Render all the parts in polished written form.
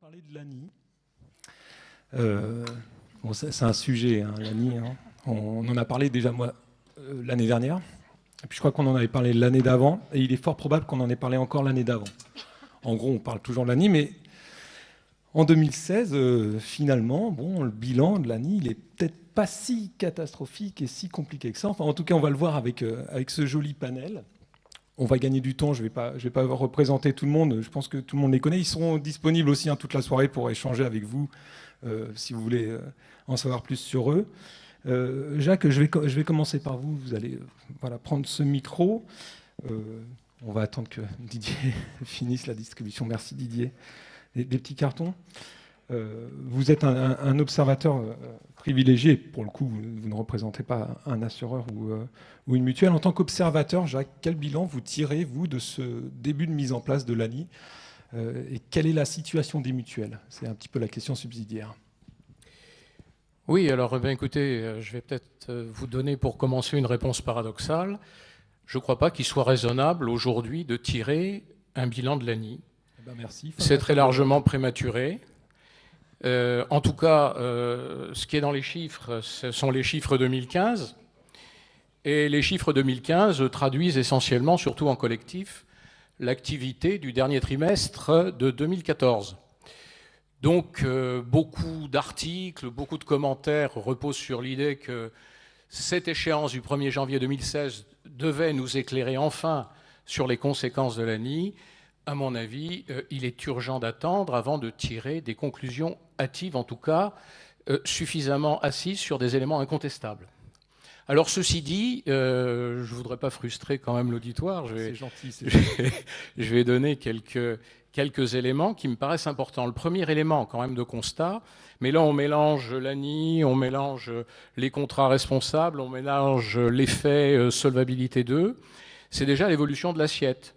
Parler de l'ANI. Bon, c'est un sujet, hein, l'ANI. Hein. On en a parlé déjà l'année dernière. Et puis je crois qu'on en avait parlé l'année d'avant. Et il est fort probable qu'on en ait parlé encore l'année d'avant. En gros, on parle toujours de l'ANI, mais en 2016, finalement, bon, le bilan de l'ANI, il est peut-être pas si catastrophique et si compliqué que ça. Enfin, en tout cas, on va le voir avec ce joli panel. On va gagner du temps, je vais pas représenter tout le monde, je pense que tout le monde les connaît. Ils seront disponibles aussi toute la soirée pour échanger avec vous, si vous voulez en savoir plus sur eux. Jacques, je vais commencer par vous, vous allez prendre ce micro. On va attendre que Didier finisse la distribution. Merci Didier. Des petits cartons. Vous êtes un observateur privilégié. Pour le coup, vous ne représentez pas un assureur ou une mutuelle. En tant qu'observateur, Jacques, quel bilan vous tirez, vous, de ce début de mise en place de l'ANI et quelle est la situation des mutuelles? C'est un petit peu la question subsidiaire. Oui, alors écoutez, je vais peut-être vous donner pour commencer une réponse paradoxale. Je ne crois pas qu'il soit raisonnable aujourd'hui de tirer un bilan de l'ANI. Merci. C'est très largement prématuré. En tout cas, ce qui est dans les chiffres, ce sont les chiffres 2015. Et les chiffres 2015 traduisent essentiellement, surtout en collectif, l'activité du dernier trimestre de 2014. Donc, beaucoup d'articles, beaucoup de commentaires reposent sur l'idée que cette échéance du 1er janvier 2016 devait nous éclairer enfin sur les conséquences de l'ANI. À mon avis, il est urgent d'attendre avant de tirer des conclusions hâtives, en tout cas suffisamment assises sur des éléments incontestables. Alors ceci dit, je ne voudrais pas frustrer quand même l'auditoire, c'est gentil, je vais donner quelques éléments qui me paraissent importants. Le premier élément quand même de constat, mais là on mélange l'ANI, on mélange les contrats responsables, on mélange l'effet solvabilité 2, c'est déjà l'évolution de l'assiette.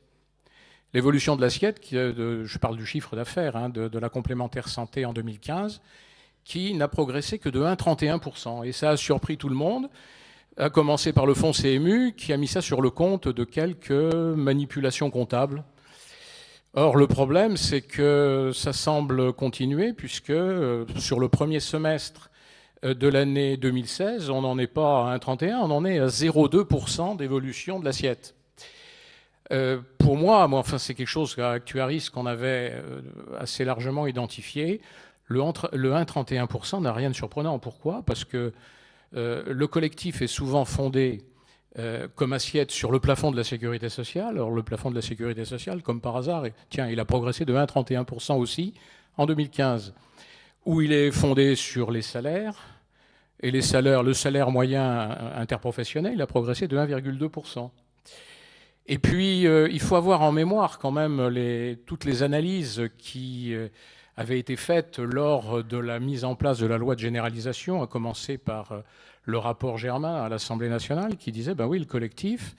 L'évolution de l'assiette, je parle du chiffre d'affaires hein, de la complémentaire santé en 2015, qui n'a progressé que de 1,31%. Et ça a surpris tout le monde, à commencer par le fonds CMU, qui a mis ça sur le compte de quelques manipulations comptables. Or, le problème, c'est que ça semble continuer, puisque sur le premier semestre de l'année 2016, on n'en est pas à 1,31, on en est à 0,2% d'évolution de l'assiette. Pour moi, enfin, c'est quelque chose à Actuaris qu'on avait assez largement identifié. Le 1,31% n'a rien de surprenant. Pourquoi? Parce que le collectif est souvent fondé comme assiette sur le plafond de la sécurité sociale. Alors le plafond de la sécurité sociale, comme par hasard, il a progressé de 1,31% aussi en 2015, où il est fondé sur les salaires. Et le salaire moyen interprofessionnel, il a progressé de 1,2%. Et puis, il faut avoir en mémoire quand même toutes les analyses qui avaient été faites lors de la mise en place de la loi de généralisation, à commencer par le rapport Germain à l'Assemblée nationale, qui disait, ben oui, le collectif,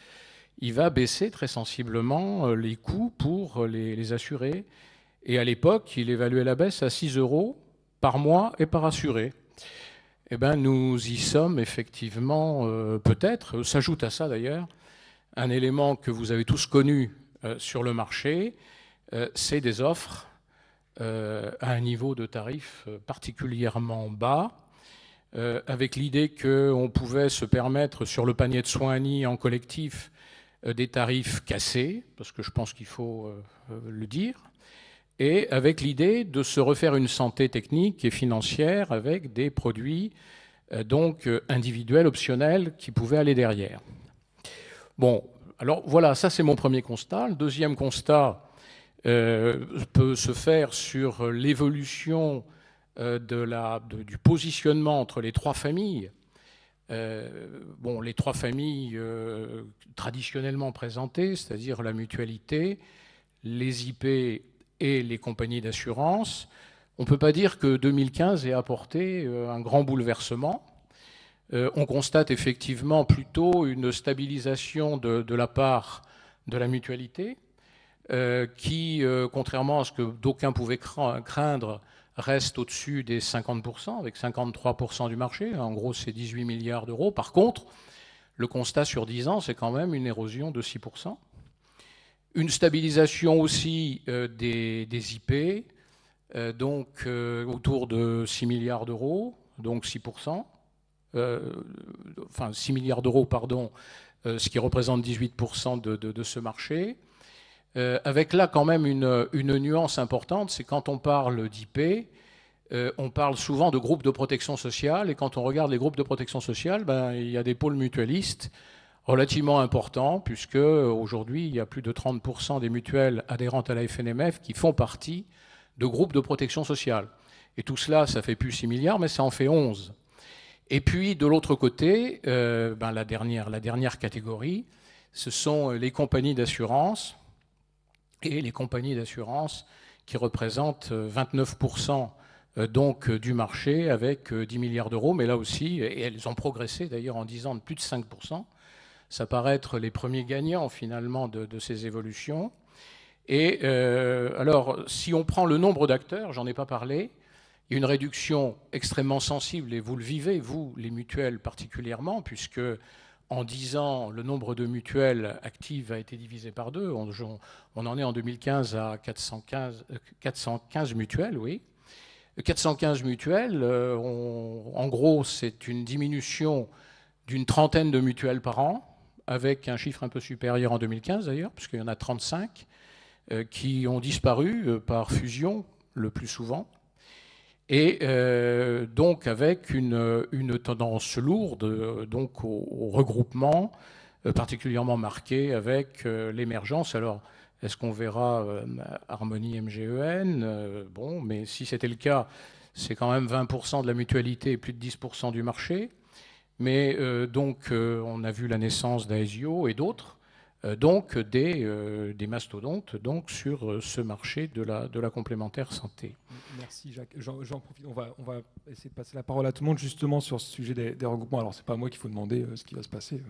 il va baisser très sensiblement les coûts pour les assurés. Et à l'époque, il évaluait la baisse à 6 € par mois et par assuré. Eh bien, nous y sommes effectivement, peut-être, s'ajoute à ça d'ailleurs, un élément que vous avez tous connu sur le marché, c'est des offres à un niveau de tarif particulièrement bas, avec l'idée qu'on pouvait se permettre sur le panier de soins ANI en collectif des tarifs cassés, parce que je pense qu'il faut le dire, et avec l'idée de se refaire une santé technique et financière avec des produits donc individuels, optionnels, qui pouvaient aller derrière. Bon, alors voilà, ça c'est mon premier constat. Le deuxième constat peut se faire sur l'évolution du positionnement entre les trois familles. Les trois familles traditionnellement présentées, c'est-à-dire la mutualité, les IP et les compagnies d'assurance. On ne peut pas dire que 2015 ait apporté un grand bouleversement. On constate effectivement plutôt une stabilisation de la part de la mutualité, qui, contrairement à ce que d'aucuns pouvaient craindre, reste au-dessus des 50%, avec 53% du marché. En gros, c'est 18 milliards d'euros. Par contre, le constat sur 10 ans, c'est quand même une érosion de 6%. Une stabilisation aussi des IP, donc autour de 6 milliards d'euros, donc 6%. Enfin 6 milliards d'euros, pardon, ce qui représente 18% de ce marché. Avec là quand même une nuance importante, c'est quand on parle d'IP, on parle souvent de groupes de protection sociale, et quand on regarde les groupes de protection sociale, ben, il y a des pôles mutualistes relativement importants, puisque aujourd'hui, il y a plus de 30% des mutuelles adhérentes à la FNMF qui font partie de groupes de protection sociale. Et tout cela, ça fait plus 6 milliards, mais ça en fait 11. Et puis, de l'autre côté, ben, la dernière catégorie, ce sont les compagnies d'assurance, et les compagnies d'assurance qui représentent 29% donc du marché avec 10 milliards d'euros, mais là aussi, et elles ont progressé d'ailleurs en 10 ans de plus de 5%. Ça paraît être les premiers gagnants finalement de ces évolutions. Et alors, si on prend le nombre d'acteurs, j'en ai pas parlé, il y a une réduction extrêmement sensible, et vous le vivez, vous, les mutuelles particulièrement, puisque en 10 ans, le nombre de mutuelles actives a été divisé par 2. On en est en 2015 à 415 mutuelles, oui. 415 mutuelles, en gros, c'est une diminution d'une trentaine de mutuelles par an, avec un chiffre un peu supérieur en 2015 d'ailleurs, puisqu'il y en a 35 qui ont disparu par fusion le plus souvent. Et donc avec une tendance lourde donc au regroupement, particulièrement marquée avec l'émergence. Alors, est-ce qu'on verra Harmonie MGEN bon, mais si c'était le cas, c'est quand même 20% de la mutualité et plus de 10% du marché. Mais donc, on a vu la naissance d'Aesio et d'autres, donc des mastodontes donc, sur ce marché de la complémentaire santé. Merci Jacques. J'en profite. On va essayer de passer la parole à tout le monde justement sur ce sujet des regroupements. Alors, c'est pas à moi qu'il faut demander ce qui va se passer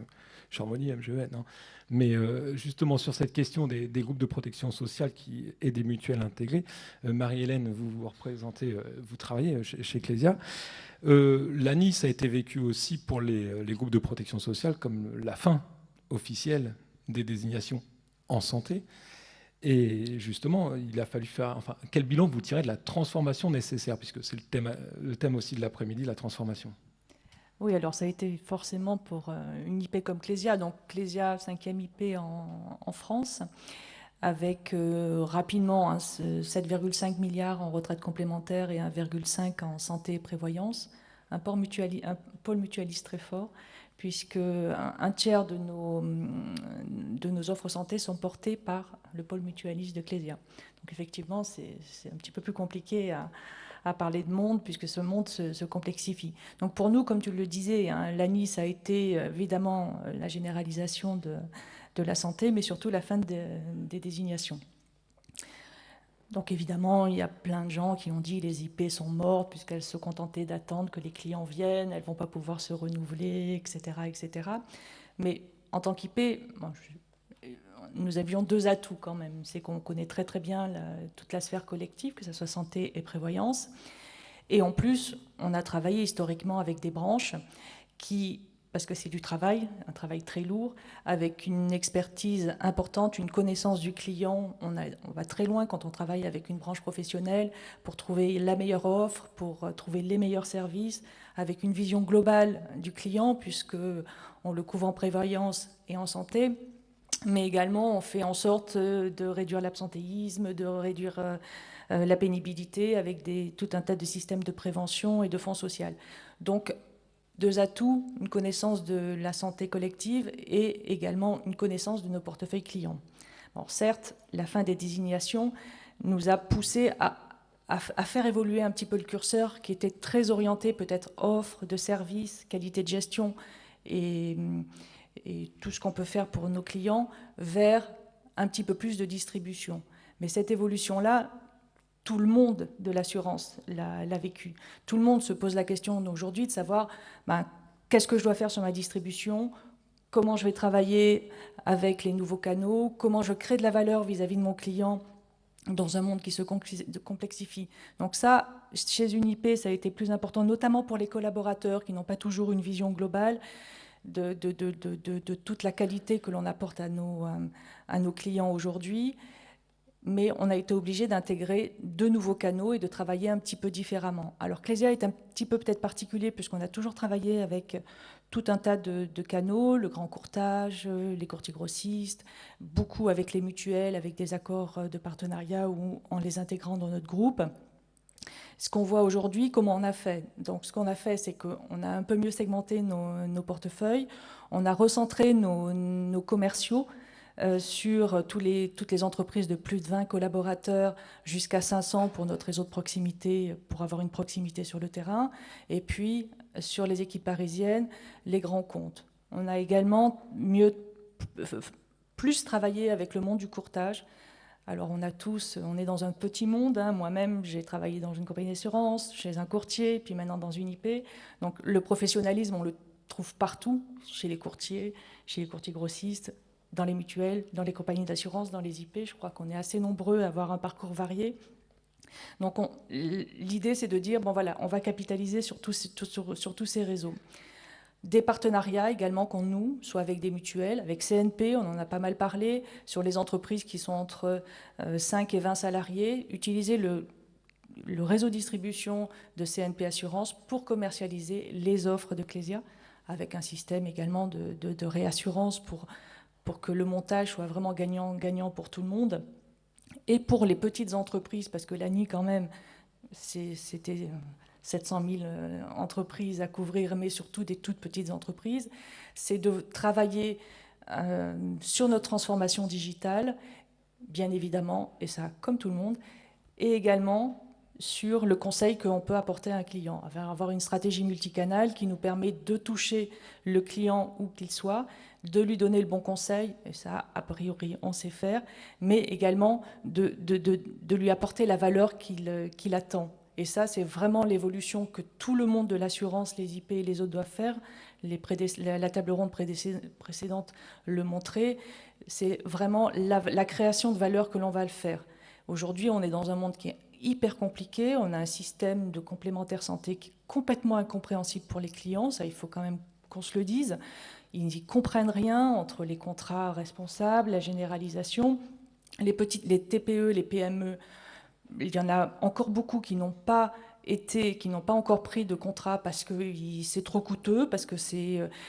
chez Harmonie, MGEN, hein. Mais justement sur cette question des groupes de protection sociale et des mutuelles intégrées, Marie-Hélène, vous représentez, vous travaillez chez Ecclesia. L'ANI, ça a été vécu aussi pour les groupes de protection sociale comme la fin officielle des désignations en santé. Et justement, il a fallu faire. Enfin, quel bilan vous tirez de la transformation nécessaire, puisque c'est le thème aussi de l'après-midi, la transformation. Oui, alors ça a été forcément pour une IP comme Clésia, donc Clésia, 5e IP en France, avec rapidement 7,5 milliards en retraite complémentaire et 1,5 en santé et prévoyance, un pôle mutualiste très fort, puisque un tiers de nos offres santé sont portées par le pôle mutualiste de Clésia. Donc effectivement, c'est un petit peu plus compliqué à parler de monde, puisque ce monde se complexifie. Donc pour nous, comme tu le disais, hein, l'ANI, ça a été évidemment la généralisation de la santé, mais surtout la fin des désignations. Donc évidemment, il y a plein de gens qui ont dit les IP sont mortes puisqu'elles se contentaient d'attendre que les clients viennent, elles ne vont pas pouvoir se renouveler, etc. etc. Mais en tant qu'IP, nous avions deux atouts quand même. C'est qu'on connaît très très bien toute la sphère collective, que ce soit santé et prévoyance. Et en plus, on a travaillé historiquement avec des branches qui, parce que c'est du travail, un travail très lourd, avec une expertise importante, une connaissance du client. On va très loin quand on travaille avec une branche professionnelle pour trouver la meilleure offre, pour trouver les meilleurs services, avec une vision globale du client, puisque on le couvre en prévoyance et en santé. Mais également, on fait en sorte de réduire l'absentéisme, de réduire la pénibilité avec tout un tas de systèmes de prévention et de fonds sociaux. Donc, deux atouts, une connaissance de la santé collective et également une connaissance de nos portefeuilles clients. Bon, certes, la fin des désignations nous a poussé à faire évoluer un petit peu le curseur qui était très orienté peut-être offre de services, qualité de gestion et tout ce qu'on peut faire pour nos clients vers un petit peu plus de distribution. Mais cette évolution-là, tout le monde de l'assurance l'a vécu. Tout le monde se pose la question aujourd'hui de savoir qu'est-ce que je dois faire sur ma distribution, comment je vais travailler avec les nouveaux canaux, comment je crée de la valeur vis-à-vis de mon client dans un monde qui se complexifie. Donc ça, chez une IP, ça a été plus important, notamment pour les collaborateurs qui n'ont pas toujours une vision globale de toute la qualité que l'on apporte à nos clients aujourd'hui. mais on a été obligé d'intégrer de nouveaux canaux et de travailler un petit peu différemment. Alors Clésia est un petit peu peut-être particulier puisqu'on a toujours travaillé avec tout un tas de canaux, le grand courtage, les courtiers grossistes, beaucoup avec les mutuelles, avec des accords de partenariat ou en les intégrant dans notre groupe. Ce qu'on voit aujourd'hui, comment on a fait. Donc ce qu'on a fait, c'est qu'on a un peu mieux segmenté nos portefeuilles, on a recentré nos commerciaux sur toutes les entreprises de plus de 20 collaborateurs jusqu'à 500 pour notre réseau de proximité, pour avoir une proximité sur le terrain, et puis sur les équipes parisiennes, les grands comptes. On a également plus travaillé avec le monde du courtage. Alors on est dans un petit monde, hein. Moi-même j'ai travaillé dans une compagnie d'assurance, chez un courtier, puis maintenant dans une IP. Donc le professionnalisme, on le trouve partout, chez les courtiers grossistes, dans les mutuelles, dans les compagnies d'assurance, dans les IP. Je crois qu'on est assez nombreux à avoir un parcours varié. Donc l'idée, c'est de dire, bon voilà, on va capitaliser sur tous ces réseaux. Des partenariats également qu'on noue, soit avec des mutuelles, avec CNP, on en a pas mal parlé, sur les entreprises qui sont entre 5 et 20 salariés, utiliser le réseau de distribution de CNP Assurance pour commercialiser les offres de Clésia, avec un système également de réassurance pour que le montage soit vraiment gagnant pour tout le monde. Et pour les petites entreprises, parce que l'ANI quand même, c'était 700 000 entreprises à couvrir, mais surtout des toutes petites entreprises, c'est de travailler sur notre transformation digitale, bien évidemment, et ça comme tout le monde, et également sur le conseil qu'on peut apporter à un client, avoir une stratégie multicanale qui nous permet de toucher le client où qu'il soit, de lui donner le bon conseil, et ça, a priori, on sait faire, mais également de lui apporter la valeur qu'il attend. Et ça, c'est vraiment l'évolution que tout le monde de l'assurance, les IP et les autres doivent faire. La table ronde précédente le montrait. C'est vraiment la création de valeur que l'on va le faire. Aujourd'hui, on est dans un monde qui est hyper compliqué. On a un système de complémentaire santé qui est complètement incompréhensible pour les clients. Ça, il faut quand même qu'on se le dise. Ils n'y comprennent rien entre les contrats responsables, la généralisation. Les TPE, les PME, il y en a encore beaucoup qui n'ont pas encore pris de contrat parce que c'est trop coûteux, parce que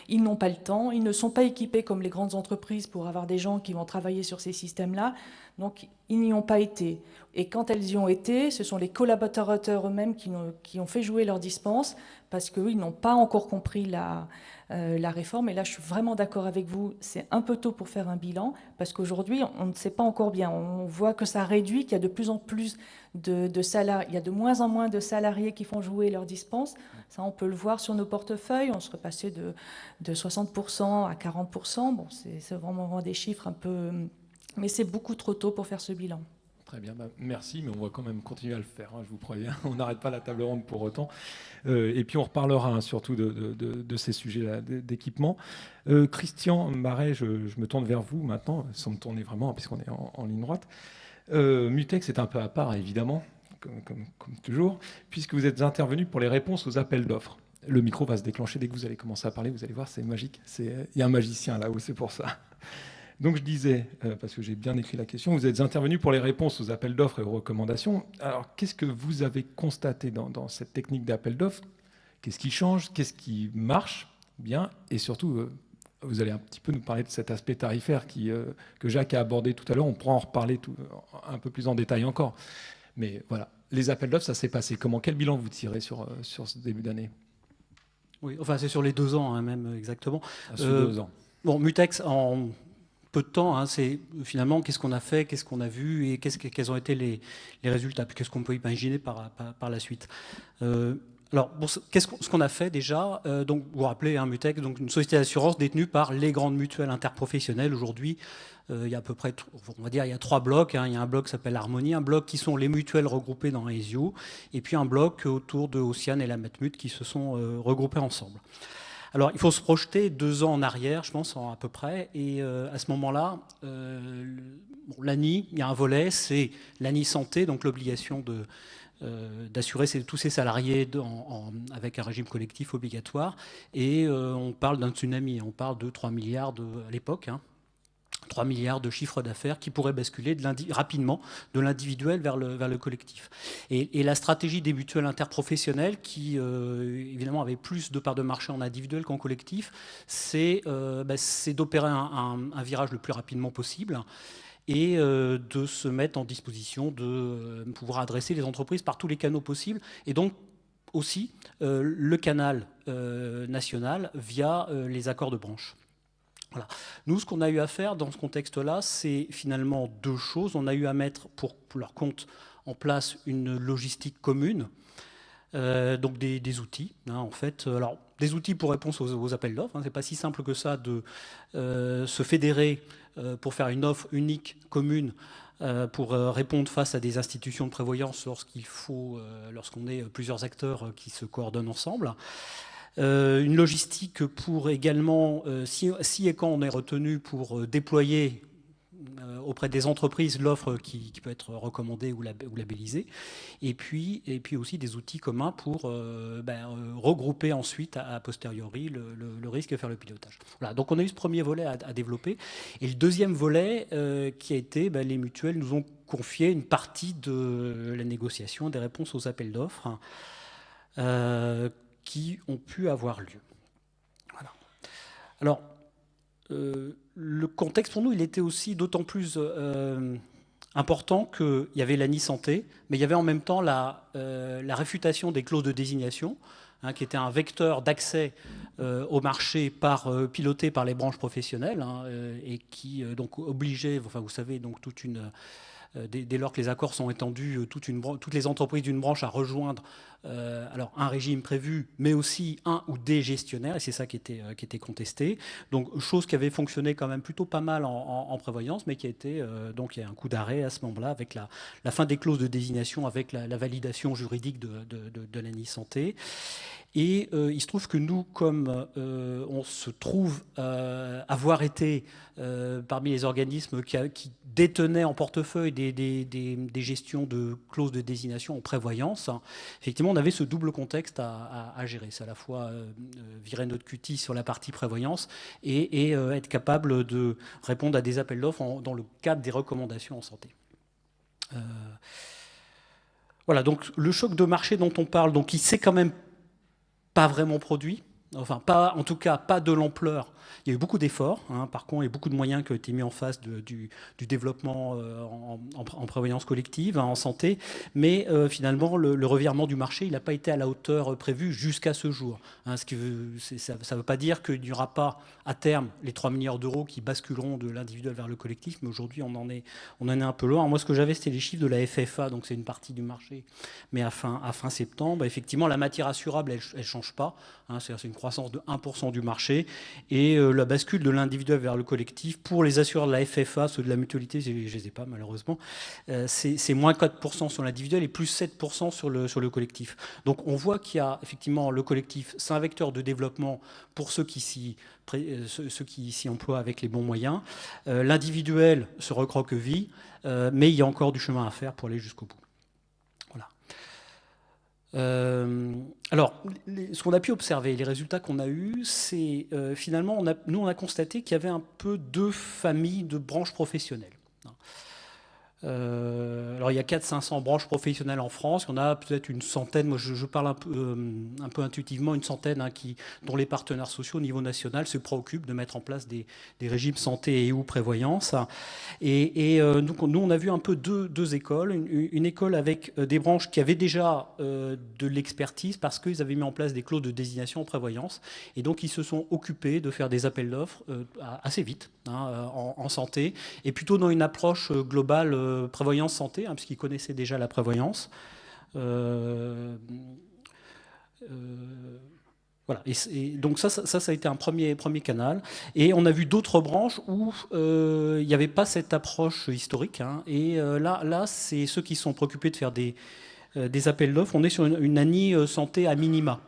ils n'ont pas le temps, ils ne sont pas équipés comme les grandes entreprises pour avoir des gens qui vont travailler sur ces systèmes-là, donc ils n'y ont pas été. Et quand elles y ont été, ce sont les collaborateurs eux-mêmes qui ont fait jouer leur dispense parce qu'ils n'ont pas encore compris la réforme. Et là, je suis vraiment d'accord avec vous, c'est un peu tôt pour faire un bilan, parce qu'aujourd'hui, on ne sait pas encore bien. On voit que ça réduit, qu'il y a de plus en plus de salariés, il y a de moins en moins de salariés qui font jouer leur dispense. Ça, on peut le voir sur nos portefeuilles. On serait passé de 60% à 40%. Bon, c'est vraiment des chiffres un peu... Mais c'est beaucoup trop tôt pour faire ce bilan. Très bien, merci, mais on va quand même continuer à le faire, hein, je vous préviens. On n'arrête pas la table ronde pour autant. Et puis on reparlera hein, surtout de ces sujets-là d'équipement. Christian Marais, je me tourne vers vous maintenant, sans me tourner vraiment, puisqu'on est en ligne droite. Mutex est un peu à part, évidemment, comme toujours, puisque vous êtes intervenu pour les réponses aux appels d'offres. Le micro va se déclencher dès que vous allez commencer à parler, vous allez voir, c'est magique. Il y a un magicien là-haut, c'est pour ça. Donc je disais, parce que j'ai bien écrit la question, vous êtes intervenu pour les réponses aux appels d'offres et aux recommandations. Alors qu'est-ce que vous avez constaté dans cette technique d'appel d'offres? Qu'est-ce qui change? Qu'est-ce qui marche bien? Et surtout, vous allez un petit peu nous parler de cet aspect tarifaire que Jacques a abordé tout à l'heure. On pourra en reparler un peu plus en détail encore. Mais voilà, les appels d'offres, ça s'est passé comment? Quel bilan vous tirez sur ce début d'année? Oui, enfin c'est sur les 2 ans hein, même exactement. Sur 2 ans. Bon, Mutex, en peu de temps, hein, c'est finalement qu'est-ce qu'on a fait, qu'est-ce qu'on a vu et quels ont été les résultats, puis qu'est-ce qu'on peut imaginer par la suite. Alors, bon, ce qu'on a fait déjà, donc vous vous rappelez, hein, Mutex, donc une société d'assurance détenue par les grandes mutuelles interprofessionnelles. Aujourd'hui, il y a à peu près, on va dire, il y a 3 blocs. Hein. Il y a un bloc qui s'appelle Harmonie, un bloc qui sont les mutuelles regroupées dans Aesio, et puis un bloc autour de Océane et la Matmut qui se sont regroupés ensemble. Alors, il faut se projeter 2 ans en arrière, je pense, à peu près. Et à ce moment-là, l'ANI, il y a un volet, c'est l'ANI Santé, donc l'obligation d'assurer tous ses salariés avec un régime collectif obligatoire. Et on parle d'un tsunami, on parle de 3 milliards à l'époque. Hein. 3 milliards de chiffre d'affaires qui pourraient basculer rapidement de l'individuel vers le collectif. Et la stratégie des mutuelles interprofessionnelles, qui évidemment avait plus de parts de marché en individuel qu'en collectif, c'est d'opérer un virage le plus rapidement possible et de se mettre en disposition de pouvoir adresser les entreprises par tous les canaux possibles, et donc aussi le canal national via les accords de branche. Voilà. Nous, ce qu'on a eu à faire dans ce contexte-là, c'est finalement deux choses. On a eu à mettre pour leur compte en place une logistique commune, donc des outils, hein, en fait. Alors, des outils pour répondre aux appels d'offres. Hein. Ce n'est pas si simple que ça de se fédérer pour faire une offre unique, commune, pour répondre face à des institutions de prévoyance lorsqu'on est plusieurs acteurs qui se coordonnent ensemble. Une logistique pour également, si et quand on est retenu pour déployer auprès des entreprises l'offre qui peut être recommandée ou labellisée, et puis aussi des outils communs pour regrouper ensuite a posteriori le risque et faire le pilotage. Voilà, donc on a eu ce premier volet à développer. Et le deuxième volet qui a été, les mutuelles nous ont confié une partie de la négociation, des réponses aux appels d'offres qui ont pu avoir lieu. Voilà. Alors, le contexte pour nous, il était aussi d'autant plus important qu'il y avait l'ANI Santé, mais il y avait en même temps la réfutation des clauses de désignation, hein, qui était un vecteur d'accès au marché piloté par les branches professionnelles, hein, et qui donc obligeait, enfin vous savez, donc toute une... Dès lors que les accords sont étendus, toutes les entreprises d'une branche à rejoindre alors un régime prévu, mais aussi un ou des gestionnaires, et c'est ça qui était contesté. Donc, chose qui avait fonctionné quand même plutôt pas mal en prévoyance, mais qui a été, donc il y a un coup d'arrêt à ce moment-là, avec la fin des clauses de désignation, avec la validation juridique de l'ANI Santé. Et il se trouve que nous, comme on se trouve avoir été parmi les organismes qui détenaient en portefeuille des gestions de clauses de désignation en prévoyance, hein, effectivement, on avait ce double contexte à gérer. C'est à la fois virer notre cutie sur la partie prévoyance et être capable de répondre à des appels d'offres dans le cadre des recommandations en santé. Voilà, donc le choc de marché dont on parle, donc il s'est quand même pas vraiment produit, enfin en tout cas pas de l'ampleur. Il y a eu beaucoup d'efforts, hein, par contre, et beaucoup de moyens qui ont été mis en face du développement en prévoyance collective, hein, en santé, mais finalement le revirement du marché, il n'a pas été à la hauteur prévue jusqu'à ce jour. Hein, ça ne veut pas dire qu'il n'y aura pas à terme les 3 milliards d'euros qui basculeront de l'individuel vers le collectif, mais aujourd'hui on en est un peu loin. Alors, moi, ce que j'avais, c'était les chiffres de la FFA, donc c'est une partie du marché, mais à fin septembre, effectivement, la matière assurable, elle ne change pas, hein, c'est une croissance de 1% du marché, et la bascule de l'individuel vers le collectif, pour les assureurs de la FFA, ceux de la mutualité, je ne les ai pas malheureusement, c'est moins 4% sur l'individuel et plus 7% sur le collectif. Donc on voit qu'il y a effectivement le collectif, c'est un vecteur de développement pour ceux qui s'y emploient avec les bons moyens. L'individuel se recroqueville, mais il y a encore du chemin à faire pour aller jusqu'au bout. Alors, ce qu'on a pu observer, les résultats qu'on a eus, c'est finalement, nous on a constaté qu'il y avait un peu deux familles de branches professionnelles. Alors il y a 400-500 branches professionnelles en France, il y en a peut-être une centaine, moi je parle un peu intuitivement, une centaine, hein, dont les partenaires sociaux au niveau national se préoccupent de mettre en place des régimes santé et ou prévoyance. Et donc nous on a vu un peu deux écoles, une école avec des branches qui avaient déjà de l'expertise parce qu'ils avaient mis en place des clauses de désignation en prévoyance, et donc ils se sont occupés de faire des appels d'offres assez vite, hein, en santé, et plutôt dans une approche globale prévoyance santé, hein, puisqu'ils connaissaient déjà la prévoyance. Voilà. Et donc ça a été un premier canal. Et on a vu d'autres branches où il n'y avait pas cette approche historique. Hein, et là, c'est ceux qui sont préoccupés de faire des appels d'offres. On est sur une ANI santé à minima,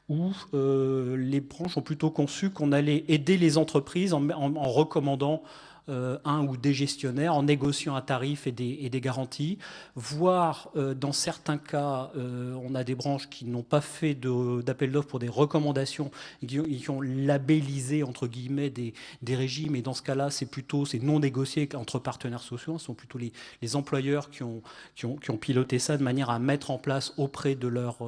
où les branches ont plutôt conçu qu'on allait aider les entreprises en recommandant un ou des gestionnaires en négociant un tarif et des garanties, voire dans certains cas, on a des branches qui n'ont pas fait d'appel d'offres pour des recommandations et qui ont labellisé entre guillemets des régimes, et dans ce cas-là, c'est non négocié entre partenaires sociaux, ce sont plutôt les employeurs qui ont piloté ça de manière à mettre en place auprès de leurs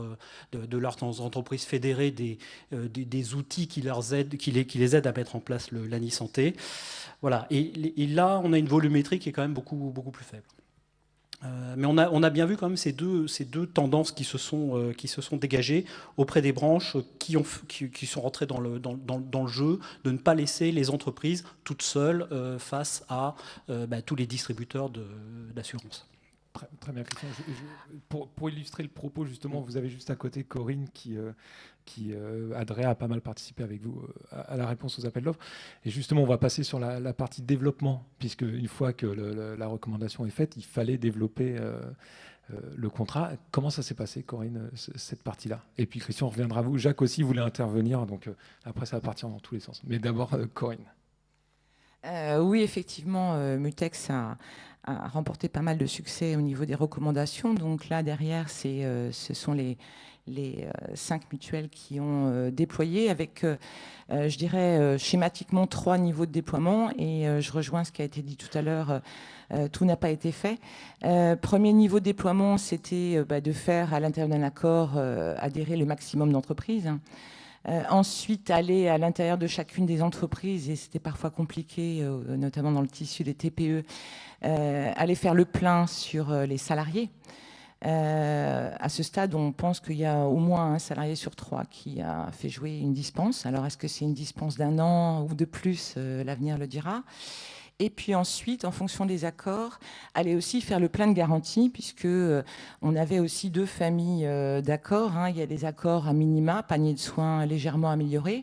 entreprises fédérées des outils qui les aident à mettre en place l'ANI Santé. Voilà. Et là, on a une volumétrie qui est quand même beaucoup plus faible. Mais on a bien vu quand même ces deux tendances qui se sont dégagées auprès des branches qui sont rentrées dans le jeu, de ne pas laisser les entreprises toutes seules face à tous les distributeurs d'assurance. Très bien, Christian. Pour illustrer le propos, justement, vous avez juste à côté Corinne qui Adrien a pas mal participé avec vous à la réponse aux appels d'offres. Et justement, on va passer sur la partie développement, puisque une fois que la recommandation est faite, il fallait développer le contrat. Comment ça s'est passé, Corinne, cette partie-là? Et puis Christian, on reviendra à vous. Jacques aussi voulait intervenir, donc après ça va partir dans tous les sens. Mais d'abord, Corinne. Oui, effectivement, Mutex a remporté pas mal de succès au niveau des recommandations. Donc là, derrière, ce sont les 5 mutuelles qui ont déployé avec, je dirais, schématiquement 3 niveaux de déploiement. Et je rejoins ce qui a été dit tout à l'heure, tout n'a pas été fait. Premier niveau de déploiement, c'était de faire à l'intérieur d'un accord adhérer le maximum d'entreprises. Ensuite, aller à l'intérieur de chacune des entreprises, et c'était parfois compliqué, notamment dans le tissu des TPE, aller faire le plein sur les salariés. À ce stade, on pense qu'il y a au moins un salarié sur 3 qui a fait jouer une dispense. Alors, est-ce que c'est une dispense d'1 an ou de plus? L'avenir le dira. Et puis ensuite, en fonction des accords, aller aussi faire le plein de garantie, puisque on avait aussi 2 familles d'accords. Il y a des accords à minima, panier de soins légèrement amélioré.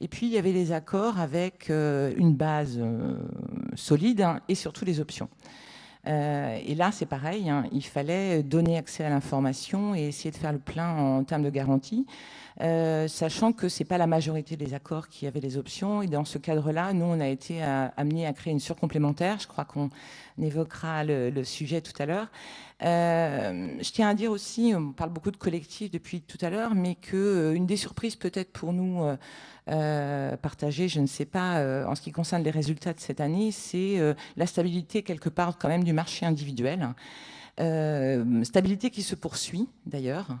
Et puis, il y avait les accords avec une base solide et surtout les options. Et là, c'est pareil, il fallait donner accès à l'information et essayer de faire le plein en termes de garantie, sachant que ce n'est pas la majorité des accords qui avaient les options. Et dans ce cadre-là, nous, on a été amenés à créer une surcomplémentaire. Je crois qu'on évoquera le sujet tout à l'heure. Je tiens à dire aussi, on parle beaucoup de collectif depuis tout à l'heure, mais qu'une des surprises peut-être pour nous partagées, je ne sais pas, en ce qui concerne les résultats de cette année, c'est la stabilité quelque part quand même du marché individuel. Stabilité qui se poursuit d'ailleurs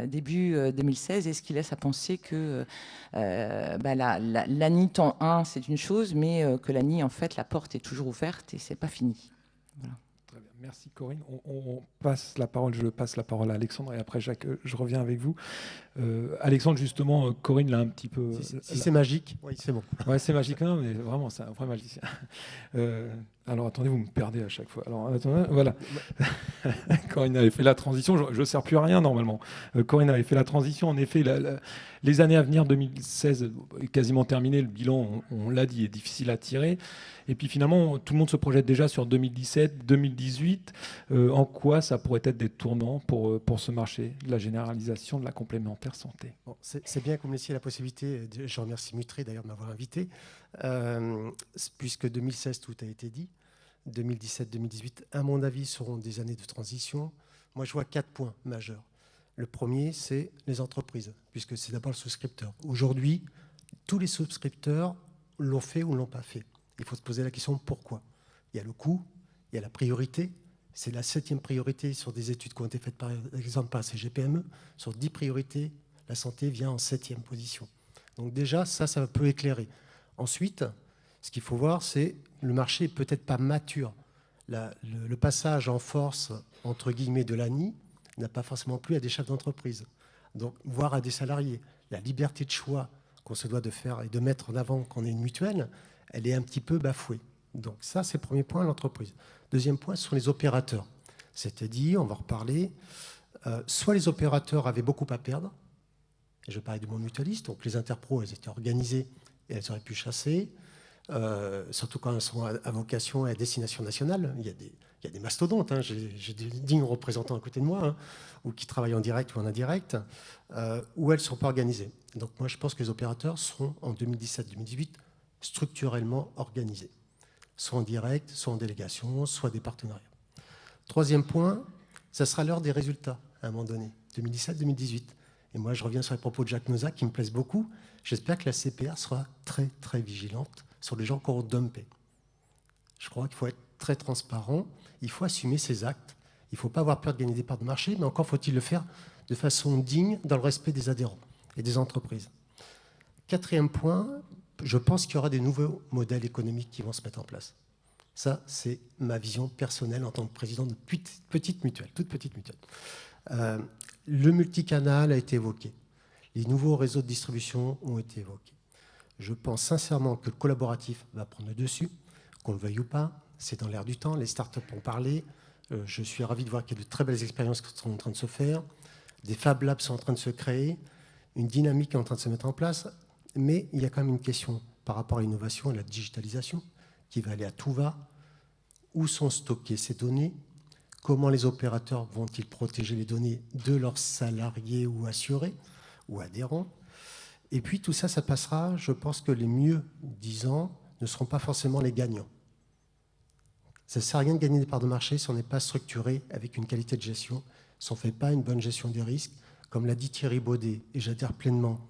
début 2016, et ce qui laisse à penser que l'ANI temps 1 c'est une chose, mais que l'ANI en fait la porte est toujours ouverte et c'est pas fini. Voilà. Très bien. Merci Corinne. On passe la parole, je passe la parole à Alexandre et après Jacques, je reviens avec vous. Alexandre, justement, Corinne l'a un petit peu... Si c'est magique, oui, c'est bon. Ouais, c'est magique, non, mais vraiment, c'est un vrai magicien. Alors, attendez, vous me perdez à chaque fois. Alors, attendez, voilà. Corinne avait fait la transition, je ne sers plus à rien normalement. Corinne avait fait la transition, en effet, les années à venir, 2016 est quasiment terminé, le bilan, on l'a dit, est difficile à tirer. Et puis finalement, tout le monde se projette déjà sur 2017, 2018. En quoi ça pourrait être des tournants pour ce marché de la généralisation de la complémentaire santé? Bon, c'est bien que vous me laissiez la possibilité, je remercie Mutré d'ailleurs de m'avoir invité, puisque 2016, tout a été dit. 2017, 2018, à mon avis, seront des années de transition. Moi, je vois 4 points majeurs. Le premier, c'est les entreprises, puisque c'est d'abord le souscripteur. Aujourd'hui, tous les souscripteurs l'ont fait ou ne l'ont pas fait. Il faut se poser la question pourquoi. Il y a le coût, il y a la priorité. C'est la 7e priorité sur des études qui ont été faites par exemple par CGPME. Sur 10 priorités, la santé vient en 7e position. Donc déjà, ça peut éclairer. Ensuite, ce qu'il faut voir, c'est le marché n'est peut-être pas mature. Le passage en force, entre guillemets, de l'ANI n'a pas forcément plu à des chefs d'entreprise, donc voire à des salariés. La liberté de choix qu'on se doit de faire et de mettre en avant qu'on est une mutuelle, elle est un petit peu bafouée. Donc ça, c'est le premier point, l'entreprise. Deuxième point, ce sont les opérateurs. C'est-à-dire, on va reparler, soit les opérateurs avaient beaucoup à perdre, et je parlais du monde mutualiste, donc les interpros, elles étaient organisées et elles auraient pu chasser, surtout quand elles sont à vocation et à destination nationale. Il y a des mastodontes, hein. J'ai des dignes représentants à côté de moi, hein, ou qui travaillent en direct ou en indirect, où elles ne sont pas organisées. Donc moi, je pense que les opérateurs seront, en 2017-2018, structurellement organisés. soit en direct, soit en délégation, soit des partenariats. Troisième point, ça sera l'heure des résultats à un moment donné, 2017-2018. Et moi, je reviens sur les propos de Jacques Nozac qui me plaisent beaucoup. J'espère que la CPR sera très, très vigilante sur les gens qui auront dumpé. Je crois qu'il faut être très transparent, il faut assumer ses actes, il ne faut pas avoir peur de gagner des parts de marché, mais encore faut-il le faire de façon digne, dans le respect des adhérents et des entreprises. Quatrième point, je pense qu'il y aura des nouveaux modèles économiques qui vont se mettre en place. Ça, c'est ma vision personnelle en tant que président de petite mutuelle, toute petite mutuelle. Le multicanal a été évoqué. Les nouveaux réseaux de distribution ont été évoqués. Je pense sincèrement que le collaboratif va prendre le dessus, qu'on le veuille ou pas. C'est dans l'air du temps. Les startups ont parlé. Je suis ravi de voir qu'il y a de très belles expériences qui sont en train de se faire. Des Fab Labs sont en train de se créer. Une dynamique est en train de se mettre en place. Mais il y a quand même une question par rapport à l'innovation et à la digitalisation qui va aller à tout va. Où sont stockées ces données? Comment les opérateurs vont-ils protéger les données de leurs salariés ou assurés ou adhérents? Et puis tout ça, ça passera. Je pense que les mieux disants ne seront pas forcément les gagnants. Ça ne sert à rien de gagner des parts de marché si on n'est pas structuré avec une qualité de gestion, si on ne fait pas une bonne gestion des risques. Comme l'a dit Thierry Baudet, et j'adhère pleinement,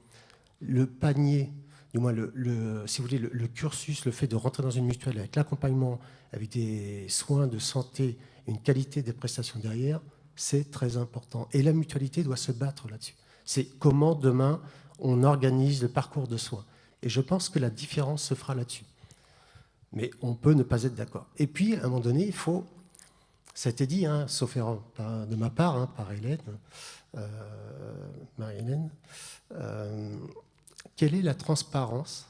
le panier, du moins si vous voulez, le cursus, le fait de rentrer dans une mutuelle avec l'accompagnement, avec des soins de santé, une qualité des prestations derrière, c'est très important. Et la mutualité doit se battre là-dessus. C'est comment demain on organise le parcours de soins. Et je pense que la différence se fera là-dessus. Mais on peut ne pas être d'accord. Et puis, à un moment donné, il faut, ça a été dit, hein, sauf erreur de ma part, hein, par Hélène, Marie-Hélène, quelle est la transparence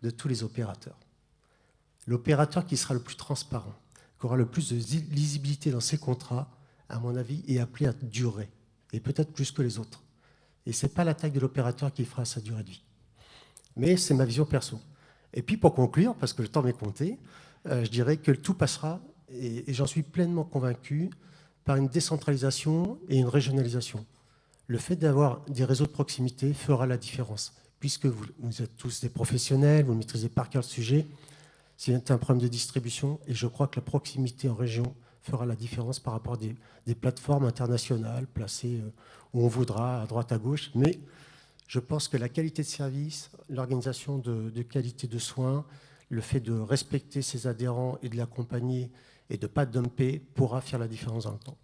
de tous les opérateurs? L'opérateur qui sera le plus transparent, qui aura le plus de lisibilité dans ses contrats, à mon avis, est appelé à durer, et peut-être plus que les autres. Et ce n'est pas la taille de l'opérateur qui fera sa durée de vie. Mais c'est ma vision perso. Et puis pour conclure, parce que le temps m'est compté, je dirais que tout passera, et j'en suis pleinement convaincu, par une décentralisation et une régionalisation. Le fait d'avoir des réseaux de proximité fera la différence, puisque vous êtes tous des professionnels, vous maîtrisez par cœur le sujet. C'est un problème de distribution, et je crois que la proximité en région fera la différence par rapport à des plateformes internationales placées où on voudra, à droite, à gauche. Mais je pense que la qualité de service, l'organisation de qualité de soins, le fait de respecter ses adhérents et de l'accompagner et de ne pas dumper pourra faire la différence dans le temps.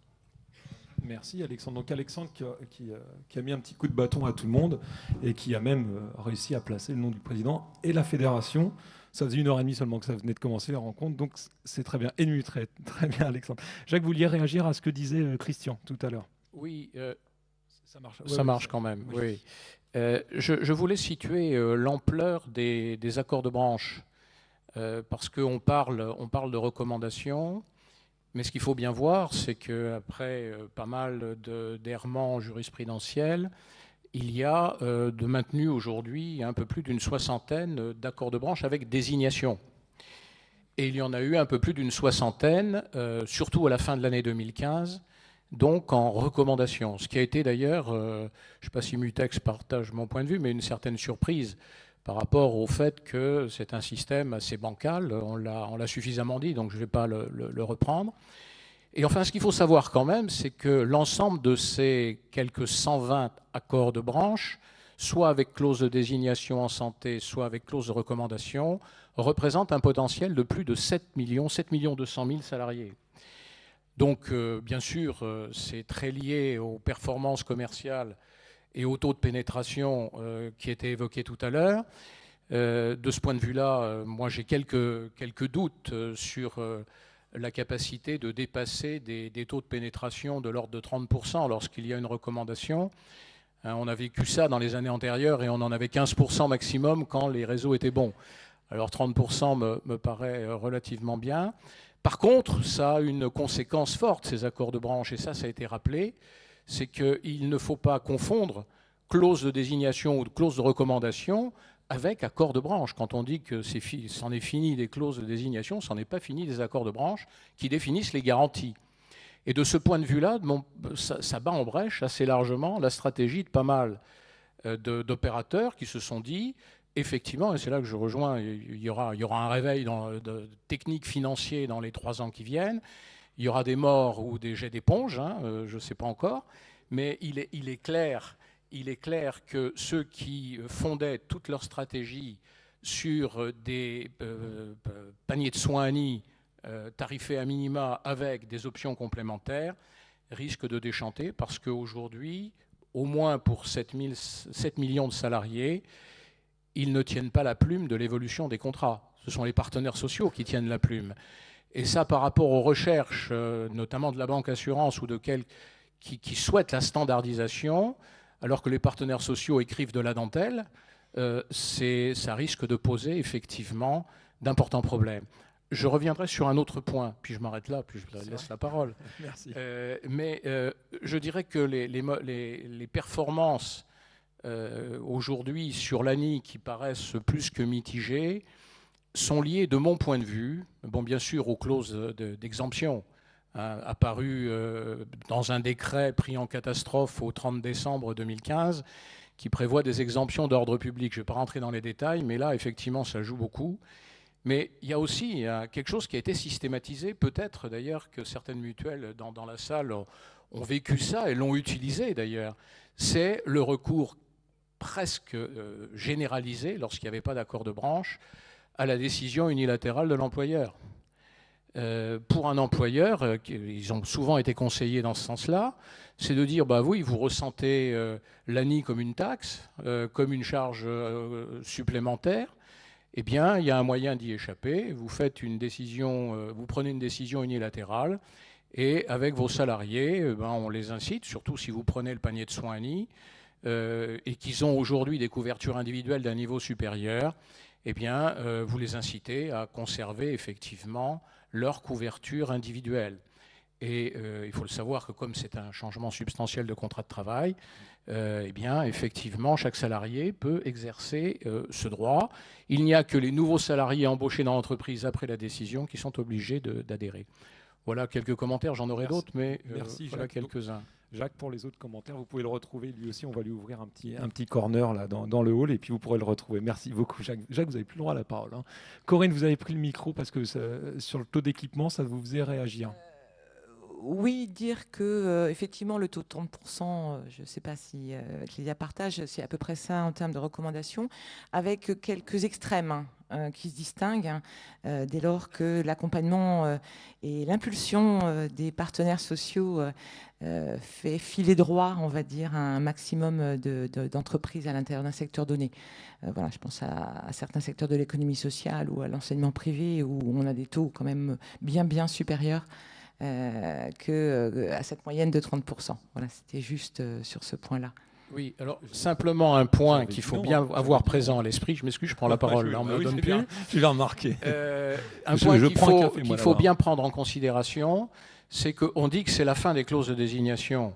Merci Alexandre. Donc Alexandre qui a mis un petit coup de bâton à tout le monde et qui a même réussi à placer le nom du président et la fédération. Ça faisait 1h30 seulement que ça venait de commencer la rencontre, donc c'est très bien. Et nu, très bien Alexandre. Jacques, vous vouliez réagir à ce que disait Christian tout à l'heure? Oui, ça marche. Ça marche quand même, oui. Je voulais situer l'ampleur des accords de branche, parce qu'on parle de recommandations, mais ce qu'il faut bien voir, c'est qu'après pas mal d'errements jurisprudentiels, il y a de maintenu aujourd'hui un peu plus d'une soixantaine d'accords de branche avec désignation. Et il y en a eu un peu plus d'une soixantaine, surtout à la fin de l'année 2015, donc en recommandation. Ce qui a été d'ailleurs, je ne sais pas si Mutex partage mon point de vue, mais une certaine surprise par rapport au fait que c'est un système assez bancal. On l'a suffisamment dit, donc je ne vais pas le reprendre. Et enfin, ce qu'il faut savoir quand même, c'est que l'ensemble de ces quelques 120 accords de branche, soit avec clause de désignation en santé, soit avec clause de recommandation, représentent un potentiel de plus de 7 200 000 salariés. Donc, bien sûr, c'est très lié aux performances commerciales et au taux de pénétration qui était évoqué tout à l'heure. De ce point de vue-là, moi j'ai quelques doutes sur la capacité de dépasser des taux de pénétration de l'ordre de 30% lorsqu'il y a une recommandation. On a vécu ça dans les années antérieures et on en avait 15% maximum quand les réseaux étaient bons. Alors 30% me paraît relativement bien. Par contre, ça a une conséquence forte, ces accords de branche, et ça a été rappelé, c'est qu'il ne faut pas confondre clause de désignation ou clause de recommandation avec accord de branche. Quand on dit que c'en est fini des clauses de désignation, c'en est pas fini des accords de branche qui définissent les garanties. Et de ce point de vue-là, ça bat en brèche assez largement la stratégie de pas mal d'opérateurs qui se sont dit effectivement, et c'est là que je rejoins, il y aura un réveil technique financier dans les 3 ans qui viennent. Il y aura des morts ou des jets d'éponge, hein, je ne sais pas encore, mais il est clair que ceux qui fondaient toute leur stratégie sur des paniers de soins à nid tarifés à minima avec des options complémentaires risquent de déchanter, parce qu'aujourd'hui, au moins pour 7 millions de salariés, ils ne tiennent pas la plume de l'évolution des contrats. Ce sont les partenaires sociaux qui tiennent la plume. Et ça, par rapport aux recherches, notamment de la banque assurance ou de qui souhaitent la standardisation, alors que les partenaires sociaux écrivent de la dentelle, ça risque de poser effectivement d'importants problèmes. Je reviendrai sur un autre point, puis je m'arrête là, puis je laisse la parole. Merci. Mais je dirais que les performances aujourd'hui sur l'ANI qui paraissent plus que mitigées sont liées, de mon point de vue, bon, bien sûr aux clauses d'exemption apparues dans un décret pris en catastrophe au 30 décembre 2015 qui prévoit des exemptions d'ordre public. Je ne vais pas rentrer dans les détails, mais là, effectivement, ça joue beaucoup. Mais il y a aussi quelque chose qui a été systématisé, peut-être d'ailleurs que certaines mutuelles dans la salle ont vécu ça et l'ont utilisé d'ailleurs. C'est le recours presque généralisé, lorsqu'il n'y avait pas d'accord de branche, à la décision unilatérale de l'employeur. Pour un employeur, ils ont souvent été conseillés dans ce sens-là, c'est de dire, bah oui, vous ressentez l'ANI comme une taxe, comme une charge supplémentaire, eh bien, il y a un moyen d'y échapper. Vous faites une décision, vous prenez une décision unilatérale, et avec vos salariés, on les incite, surtout si vous prenez le panier de soins ANI, et qu'ils ont aujourd'hui des couvertures individuelles d'un niveau supérieur, eh bien, vous les incitez à conserver effectivement leur couverture individuelle. Et il faut le savoir que comme c'est un changement substantiel de contrat de travail, eh bien, effectivement, chaque salarié peut exercer ce droit. Il n'y a que les nouveaux salariés embauchés dans l'entreprise après la décision qui sont obligés d'adhérer. Voilà quelques commentaires, j'en aurai d'autres, mais Merci, voilà quelques-uns. Jacques, pour les autres commentaires, vous pouvez le retrouver lui aussi. On va lui ouvrir un petit corner là, dans le hall et puis vous pourrez le retrouver. Merci beaucoup, Jacques. Jacques, vous n'avez plus le droit à la parole. Hein. Corinne, vous avez pris le micro parce que sur le taux d'équipement, ça vous faisait réagir. Oui, dire que effectivement le taux de 30%, je ne sais pas si Clélia partage, c'est à peu près ça en termes de recommandations, avec quelques extrêmes qui se distinguent dès lors que l'accompagnement et l'impulsion des partenaires sociaux fait filer droit, on va dire, à un maximum d'entreprises à l'intérieur d'un secteur donné. Voilà, je pense à certains secteurs de l'économie sociale ou à l'enseignement privé où on a des taux quand même bien supérieurs qu'à cette moyenne de 30%. Voilà, c'était juste sur ce point-là. Oui, alors simplement un point qu'il faut bien avoir présent à l'esprit. Je m'excuse, je prends la parole, là on me le donne plus. Je l'ai remarqué. Un point qu'il faut bien prendre en considération, c'est qu'on dit que c'est la fin des clauses de désignation.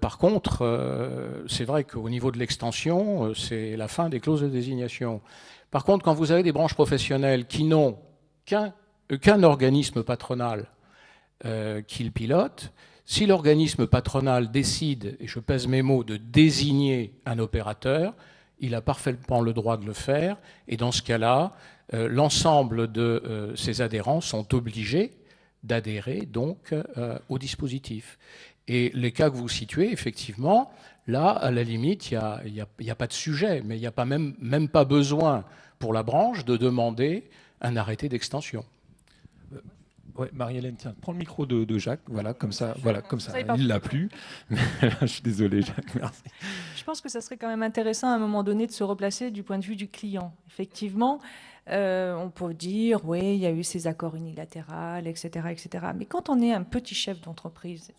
Par contre, c'est vrai qu'au niveau de l'extension, c'est la fin des clauses de désignation. Par contre, quand vous avez des branches professionnelles qui n'ont qu'un organisme patronal qui le pilote, si l'organisme patronal décide, et je pèse mes mots, de désigner un opérateur, il a parfaitement le droit de le faire, et dans ce cas-là, l'ensemble de ses adhérents sont obligés d'adhérer donc au dispositif. Et les cas que vous situez, effectivement, là, à la limite, il n'y a pas de sujet, mais il n'y a pas même pas besoin pour la branche de demander un arrêté d'extension. Ouais, Marie-Hélène, tiens, prends le micro de Jacques, voilà, comme ça, il l'a plus. Je suis désolé, Jacques, merci. Je pense que ça serait quand même intéressant à un moment donné de se replacer du point de vue du client. Effectivement, on peut dire, oui, il y a eu ces accords unilatéraux, etc., etc. Mais quand on est un petit chef d'entreprise,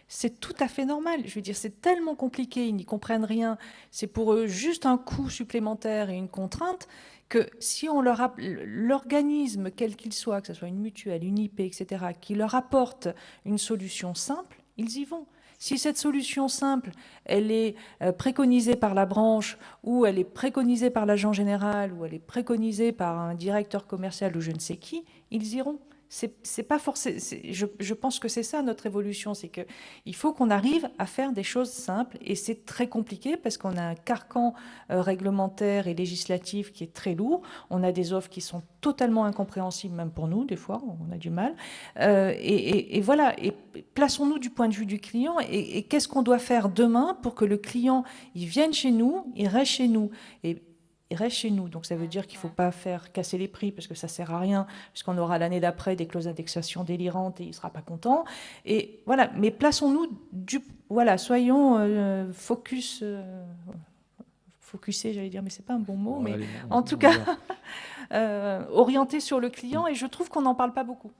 c'est tout à fait normal. Je veux dire, c'est tellement compliqué, ils n'y comprennent rien. C'est pour eux juste un coût supplémentaire et une contrainte que si on l'organisme, quel qu'il soit, que ce soit une mutuelle, une IP, etc., qui leur apporte une solution simple, ils y vont. Si cette solution simple, elle est préconisée par la branche, ou elle est préconisée par l'agent général, ou elle est préconisée par un directeur commercial ou je ne sais qui, ils iront. c'est pas forcément. Je pense que c'est ça notre évolution, c'est que il faut qu'on arrive à faire des choses simples, et c'est très compliqué parce qu'on a un carcan réglementaire et législatif qui est très lourd. On a des offres qui sont totalement incompréhensibles, même pour nous, des fois, on a du mal. Et voilà. Et plaçons-nous du point de vue du client, et qu'est-ce qu'on doit faire demain pour que le client il vienne chez nous, il reste chez nous. Et il reste chez nous. Donc ça veut dire qu'il ne faut pas faire casser les prix parce que ça ne sert à rien, puisqu'on aura l'année d'après des clauses d'indexation délirantes et il ne sera pas content. Et voilà, mais plaçons-nous voilà, soyons focusés, j'allais dire, mais c'est pas un bon mot, Bon, mais allez, en tout cas orientés sur le client, et je trouve qu'on n'en parle pas beaucoup.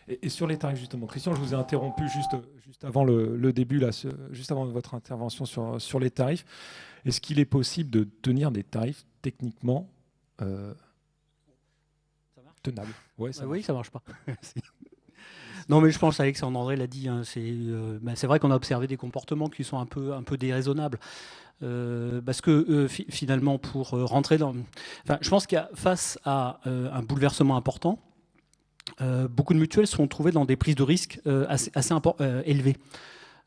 Et sur les tarifs, justement, Christian, je vous ai interrompu juste avant le début, là, juste avant votre intervention sur les tarifs. Est-ce qu'il est possible de tenir des tarifs techniquement tenables? Ouais, oui, ça marche pas. Non, mais je pense, Alexandre André l'a dit, hein, c'est vrai qu'on a observé des comportements qui sont un peu déraisonnables. Parce que finalement, pour rentrer dans... Enfin, je pense qu'il y a, face à un bouleversement important, beaucoup de mutuelles se sont trouvées dans des prises de risques assez élevées.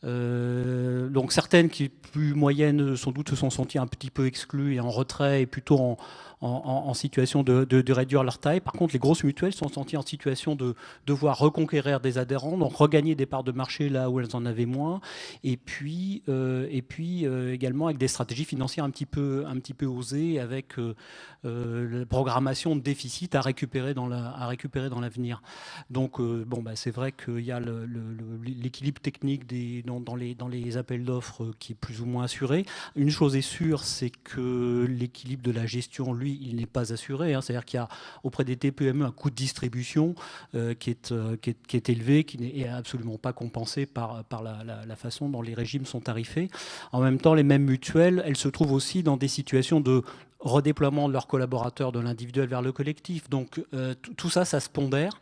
Donc certaines qui plus moyennes sans doute se sont senties un petit peu exclues et en retrait et plutôt en situation de réduire leur taille. Par contre, les grosses mutuelles se sont senties en situation de devoir reconquérir des adhérents, donc regagner des parts de marché là où elles en avaient moins, et puis également avec des stratégies financières un petit peu osées, avec la programmation de déficit à récupérer dans l'avenir. Donc c'est vrai qu'il y a l'équilibre technique dans les appels d'offres qui est plus ou moins assuré. Une chose est sûre, c'est que l'équilibre de la gestion, lui, il n'est pas assuré. Hein. C'est-à-dire qu'il y a auprès des TPE un coût de distribution qui est élevé, qui n'est absolument pas compensé par la façon dont les régimes sont tarifés. En même temps, les mêmes mutuelles, elles se trouvent aussi dans des situations de redéploiement de leurs collaborateurs de l'individuel vers le collectif. Donc tout ça, ça se pondère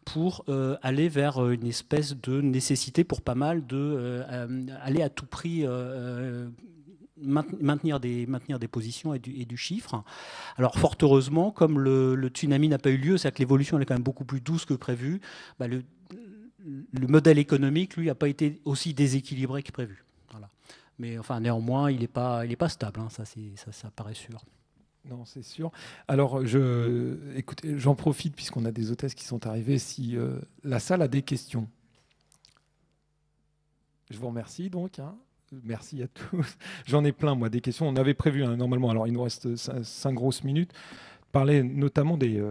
pour aller vers une espèce de nécessité pour pas mal d'aller à tout prix maintenir des positions et du chiffre. Alors fort heureusement, comme le tsunami n'a pas eu lieu, c'est-à-dire que l'évolution est quand même beaucoup plus douce que prévu, le modèle économique, lui, n'a pas été aussi déséquilibré que prévu. Voilà. Mais enfin, néanmoins, il n'est pas stable, hein, ça paraît sûr. Non, c'est sûr. Alors, écoutez, j'en profite puisqu'on a des hôtesses qui sont arrivées. Si la salle a des questions, je vous remercie donc. Hein. Merci à tous. J'en ai plein, moi, des questions. On avait prévu normalement, alors il nous reste 5 grosses minutes, parler notamment du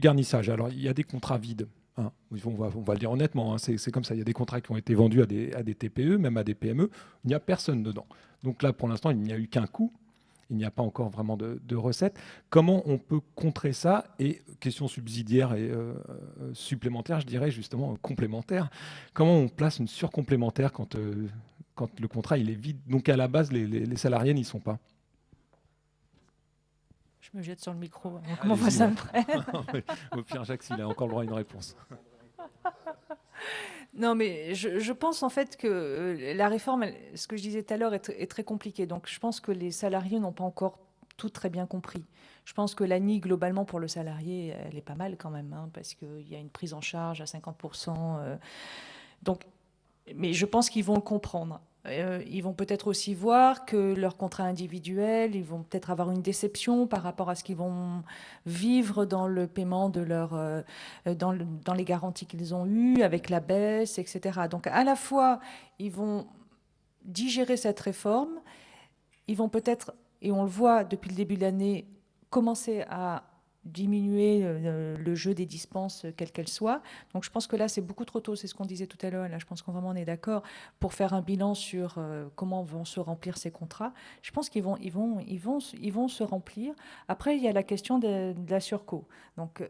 garnissage. Alors, il y a des contrats vides. Hein. On va le dire honnêtement, hein. C'est comme ça. Il y a des contrats qui ont été vendus à des TPE, même à des PME. Il n'y a personne dedans. Donc là, pour l'instant, il n'y a eu qu'un coup. Il n'y a pas encore vraiment de recettes. Comment on peut contrer ça? Et question subsidiaire et supplémentaire, je dirais justement complémentaire. Comment on place une surcomplémentaire quand le contrat il est vide? Donc à la base, les salariés n'y sont pas. Je me jette sur le micro. Comment voit ça me prenne? Au pire, Jacques, s'il a encore le droit à une réponse. Non, mais je pense en fait que la réforme, ce que je disais tout à l'heure, est très compliquée. Donc je pense que les salariés n'ont pas encore tout très bien compris. Je pense que l'ANI, globalement, pour le salarié, elle est pas mal quand même, hein, parce qu'il y a une prise en charge à 50%. Donc, mais je pense qu'ils vont le comprendre. Ils vont peut-être aussi voir que leur contrat individuel, ils vont peut-être avoir une déception par rapport à ce qu'ils vont vivre dans le paiement de dans les garanties qu'ils ont eues, avec la baisse, etc. Donc à la fois, ils vont digérer cette réforme, ils vont peut-être, et on le voit depuis le début de l'année, commencer à diminuer le jeu des dispenses, quelles qu'elles soient. Donc je pense que là, c'est beaucoup trop tôt, c'est ce qu'on disait tout à l'heure, là je pense qu'on vraiment on est d'accord, pour faire un bilan sur comment vont se remplir ces contrats. Je pense qu'ils vont se remplir. Après, il y a la question de la surco. Donc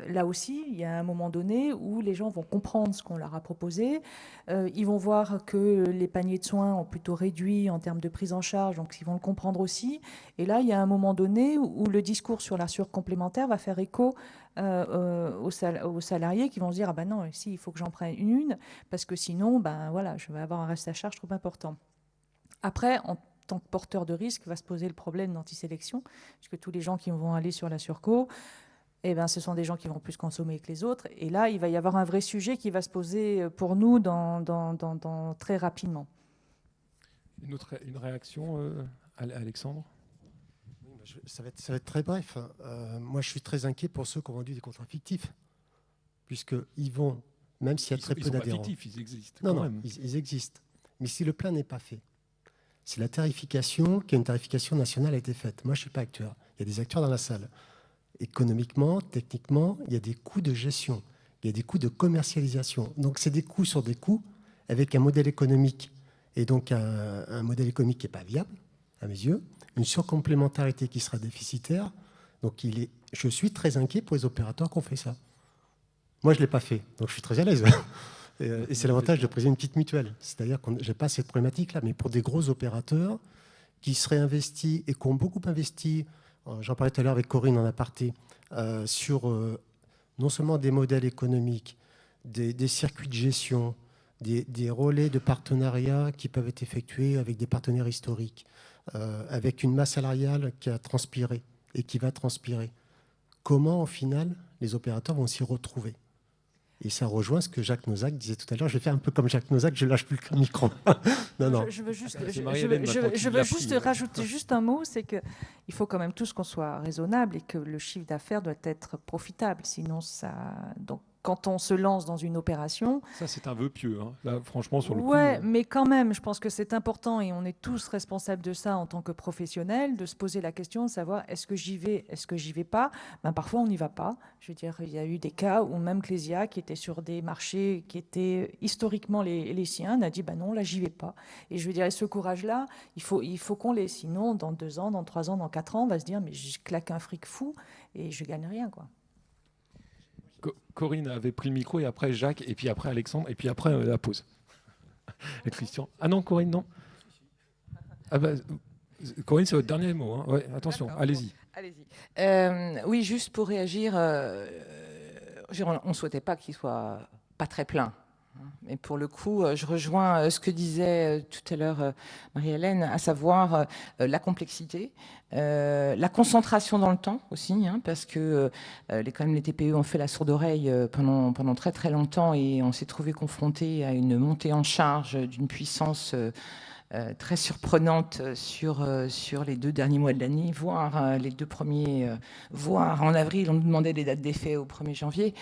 là aussi, il y a un moment donné où les gens vont comprendre ce qu'on leur a proposé. Ils vont voir que les paniers de soins ont plutôt réduit en termes de prise en charge, donc ils vont le comprendre aussi. Et là, il y a un moment donné où le discours sur la surcomplémentaire va faire écho aux salariés qui vont se dire « Ah ben non, si, il faut que j'en prenne une, parce que sinon, ben voilà, je vais avoir un reste à charge trop important. » Après, en tant que porteur de risque, va se poser le problème d'antisélection, puisque tous les gens qui vont aller sur la surco, eh ben, ce sont des gens qui vont plus consommer que les autres. Et là, il va y avoir un vrai sujet qui va se poser pour nous très rapidement. Une réaction, Alexandre? Ça va être très bref. Moi, je suis très inquiet pour ceux qui ont vendu des contrats fictifs, puisqu'ils vont, même s'il y a très peu d'adhérents. Ils existent. Non, non, ils existent. Mais si le plein n'est pas fait, c'est la tarification, qu'il y a une tarification nationale a été faite. Moi, je ne suis pas acteur. Il y a des acteurs dans la salle. Économiquement, techniquement, il y a des coûts de gestion, il y a des coûts de commercialisation. Donc, c'est des coûts sur des coûts avec un modèle économique, et donc un modèle économique qui n'est pas viable, à mes yeux, une surcomplémentarité qui sera déficitaire. Donc, je suis très inquiet pour les opérateurs qui ont fait ça. Moi, je ne l'ai pas fait, donc je suis très à l'aise. Et c'est l'avantage de présider une petite mutuelle. C'est-à-dire que je n'ai pas cette problématique-là, mais pour des gros opérateurs qui seraient investis et qui ont beaucoup investi, j'en parlais tout à l'heure avec Corinne en aparté, sur non seulement des modèles économiques, des circuits de gestion, des relais de partenariat qui peuvent être effectués avec des partenaires historiques, avec une masse salariale qui a transpiré et qui va transpirer. Comment, au final, les opérateurs vont s'y retrouver? Et ça rejoint ce que Jacques Nozac disait tout à l'heure. Je vais faire un peu comme Jacques Nozac, je lâche plus le micro. Non. Je veux juste rajouter juste un mot, c'est qu'il faut quand même tous qu'on soit raisonnable et que le chiffre d'affaires doit être profitable. Sinon, donc, quand on se lance dans une opération... Ça, c'est un vœu pieux, hein. Là, franchement, sur le coup... Ouais, mais quand même, je pense que c'est important, et on est tous responsables de ça en tant que professionnels, de se poser la question de savoir est-ce que j'y vais, est-ce que j'y vais pas. Ben, parfois, on n'y va pas. Je veux dire, il y a eu des cas où même Clésia, qui était sur des marchés qui étaient historiquement les siens, a dit ben non, là, j'y vais pas. Et je veux dire, ce courage-là, il faut qu'on l'ait. Sinon, dans 2 ans, dans 3 ans, dans 4 ans, on va se dire mais je claque un fric fou et je gagne rien, quoi. Corinne avait pris le micro, et après Jacques, et puis après Alexandre, et puis après la pause. Et Christian. Ah non, Corinne, non. Ah bah, Corinne, c'est votre dernier mot. Hein. Ouais, attention, allez-y. Allez-y. Oui, juste pour réagir, on ne souhaitait pas qu'il soit pas très plein. Mais pour le coup, je rejoins ce que disait tout à l'heure Marie-Hélène, à savoir la complexité, la concentration dans le temps aussi, hein, parce que quand même les TPE ont fait la sourde oreille pendant très très longtemps, et on s'est trouvé confronté à une montée en charge d'une puissance très surprenante sur les 2 derniers mois de l'année, voire les 2 premiers, voire en avril, on nous demandait des dates d'effet au 1er janvier.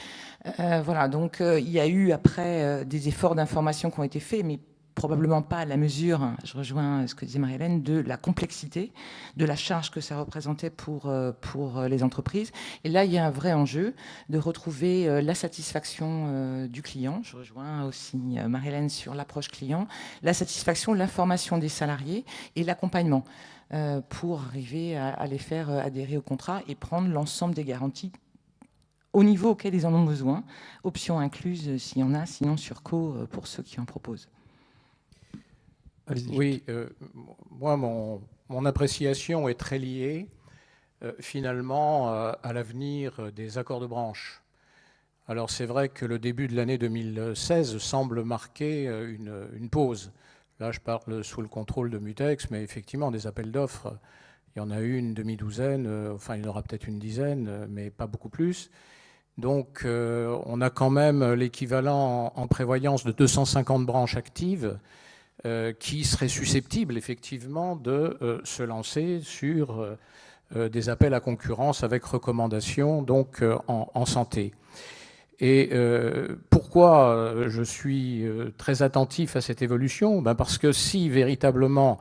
Voilà, donc il y a eu après des efforts d'information qui ont été faits, mais probablement pas à la mesure, hein, je rejoins ce que disait Marie-Hélène, de la complexité, de la charge que ça représentait pour les entreprises. Et là, il y a un vrai enjeu de retrouver la satisfaction du client. Je rejoins aussi Marie-Hélène sur l'approche client, la satisfaction, l'information des salariés et l'accompagnement pour arriver à les faire adhérer au contrat et prendre l'ensemble des garanties au niveau auquel ils en ont besoin, options incluses s'il y en a, sinon surco pour ceux qui en proposent. Oui, moi, mon appréciation est très liée finalement à l'avenir des accords de branche. Alors c'est vrai que le début de l'année 2016 semble marquer une pause. Là, je parle sous le contrôle de Mutex, mais effectivement, des appels d'offres, il y en a eu une demi-douzaine, enfin il y en aura peut-être une dizaine, mais pas beaucoup plus. Donc on a quand même l'équivalent en prévoyance de 250 branches actives qui seraient susceptibles effectivement de se lancer sur des appels à concurrence avec recommandation donc en santé. Et pourquoi je suis très attentif à cette évolution? Parce que si véritablement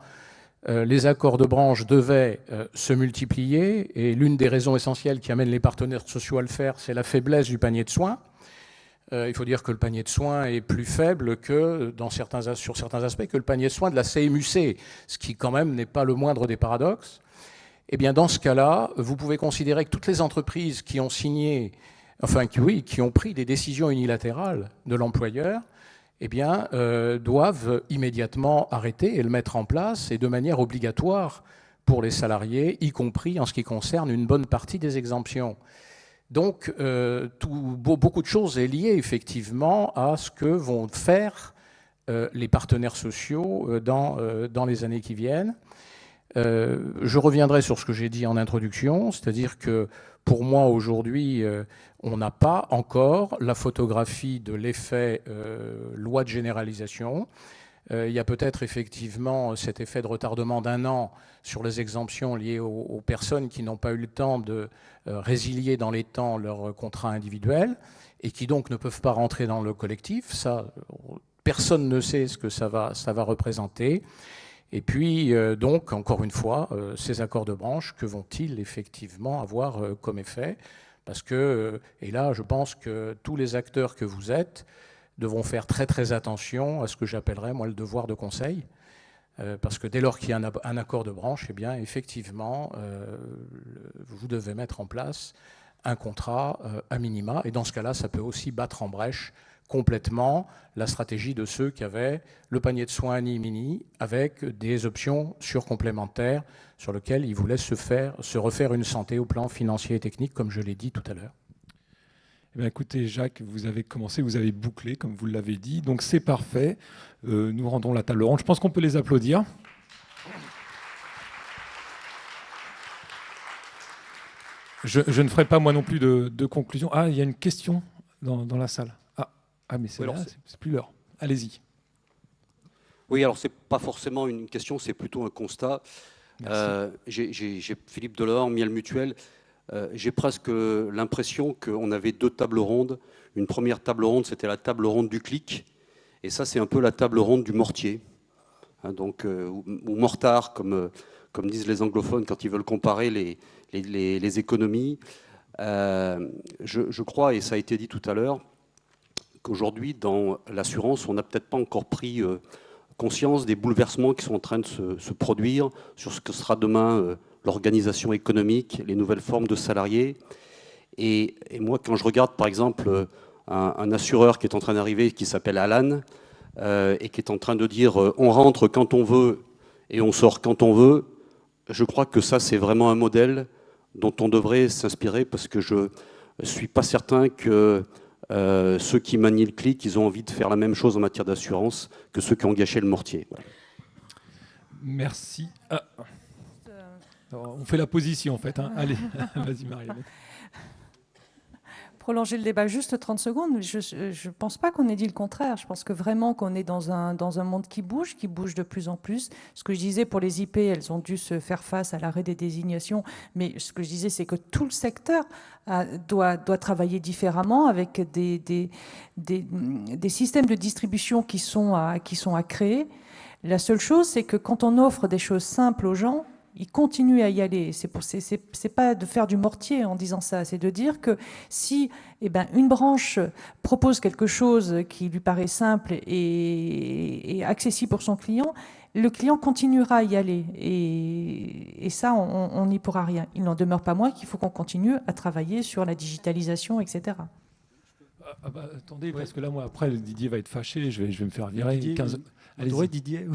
les accords de branche devaient se multiplier, et l'une des raisons essentielles qui amènent les partenaires sociaux à le faire, c'est la faiblesse du panier de soins. Il faut dire que le panier de soins est plus faible que, sur certains aspects, que le panier de soins de la CMU-C, ce qui quand même n'est pas le moindre des paradoxes. Eh bien, dans ce cas-là, vous pouvez considérer que toutes les entreprises qui ont signé, qui ont pris des décisions unilatérales de l'employeur, eh bien, doivent immédiatement arrêter et le mettre en place, et de manière obligatoire pour les salariés, y compris en ce qui concerne une bonne partie des exemptions. Donc, beaucoup de choses est liées effectivement à ce que vont faire les partenaires sociaux dans les années qui viennent. Je reviendrai sur ce que j'ai dit en introduction, c'est-à-dire que pour moi aujourd'hui, on n'a pas encore la photographie de l'effet loi de généralisation. Il y a peut-être effectivement cet effet de retardement d'1 an sur les exemptions liées aux personnes qui n'ont pas eu le temps de résilier dans les temps leur contrat individuel et qui donc ne peuvent pas rentrer dans le collectif. Ça, personne ne sait ce que ça va représenter. Et puis, donc, encore une fois, ces accords de branche, que vont-ils effectivement avoir comme effet? Parce que, et là, je pense que tous les acteurs que vous êtes devront faire très très attention à ce que j'appellerais, moi, le devoir de conseil. Parce que dès lors qu'il y a un accord de branche, eh bien, effectivement, vous devez mettre en place un contrat à minima. Et dans ce cas-là, ça peut aussi battre en brèche complètement la stratégie de ceux qui avaient le panier de soins ni-mini avec des options surcomplémentaires sur lesquelles ils voulaient se refaire une santé au plan financier et technique, comme je l'ai dit tout à l'heure. Eh bien, écoutez, Jacques, vous avez commencé, vous avez bouclé, comme vous l'avez dit, donc c'est parfait. Nous rendons la table ronde. Je pense qu'on peut les applaudir. Je ne ferai pas moi non plus de conclusion. Ah, il y a une question dans la salle. Ah, mais c'est oui, là, c'est plus l'heure. Allez-y. Oui, alors c'est pas forcément une question, c'est plutôt un constat. J'ai Philippe Delors, Miel Mutuel. J'ai presque l'impression qu'on avait 2 tables rondes. Une première table ronde, c'était la table ronde du clic. Et ça, c'est un peu la table ronde du mortier. Hein, donc, ou mortard, comme disent les anglophones quand ils veulent comparer les économies. Je crois, et ça a été dit tout à l'heure, qu'aujourd'hui, dans l'assurance, on n'a peut-être pas encore pris conscience des bouleversements qui sont en train de se produire sur ce que sera demain l'organisation économique, les nouvelles formes de salariés. Et moi, quand je regarde, par exemple, un assureur qui est en train d'arriver, qui s'appelle Alan, et qui est en train de dire on rentre quand on veut et on sort quand on veut, je crois que ça, c'est vraiment un modèle dont on devrait s'inspirer, parce que je ne suis pas certain que ceux qui manient le clic, ils ont envie de faire la même chose en matière d'assurance que ceux qui ont gâché le mortier. Voilà. Merci. On fait la position, en fait. Hein. Allez, vas-y, Marie-Hélène. Prolonger le débat juste 30 secondes. Je ne pense pas qu'on ait dit le contraire. Je pense que vraiment qu'on est dans un monde qui bouge de plus en plus. Ce que je disais pour les IP, elles ont dû se faire face à l'arrêt des désignations. Mais ce que je disais, c'est que tout le secteur doit travailler différemment avec des systèmes de distribution qui sont à créer. La seule chose, c'est que quand on offre des choses simples aux gens, ils continuent à y aller. C'est pas de faire du mortier en disant ça, c'est de dire que si une branche propose quelque chose qui lui paraît simple et accessible pour son client, le client continuera à y aller. Et ça, on n'y pourra rien. Il n'en demeure pas moins qu'il faut qu'on continue à travailler sur la digitalisation, etc. Attendez, parce que là, moi, après, Didier va être fâché, je vais me faire virer. Didier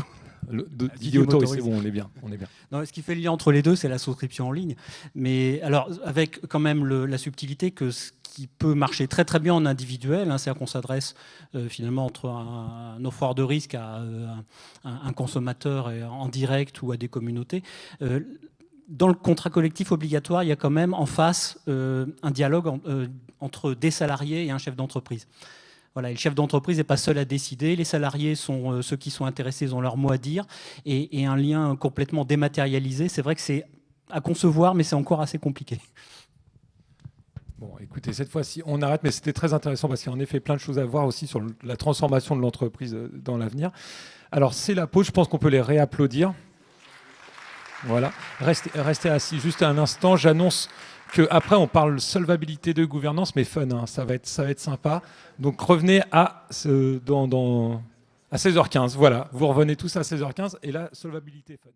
Didier Autori, c'est bon, on est bien. Non, ce qui fait le lien entre les deux, c'est la souscription en ligne. Mais alors, avec quand même la subtilité que ce qui peut marcher très très bien en individuel, hein, c'est-à-dire qu'on s'adresse finalement entre un offreur de risque à un consommateur en direct ou à des communautés. Dans le contrat collectif obligatoire, il y a quand même en face un dialogue entre des salariés et un chef d'entreprise. Voilà, et le chef d'entreprise n'est pas seul à décider, les salariés sont ceux qui sont intéressés, ils ont leur mot à dire, et un lien complètement dématérialisé, c'est vrai que c'est à concevoir, mais c'est encore assez compliqué. Bon, écoutez, cette fois-ci, on arrête, mais c'était très intéressant parce qu'il y a en effet plein de choses à voir aussi sur la transformation de l'entreprise dans l'avenir. Alors, c'est la pause, je pense qu'on peut les réapplaudir. Voilà, restez assis juste un instant, j'annonce qu'après on parle solvabilité de gouvernance, mais fun, hein, ça va être sympa. Donc revenez à 16h15, voilà, vous revenez tous à 16h15 et là, solvabilité fun.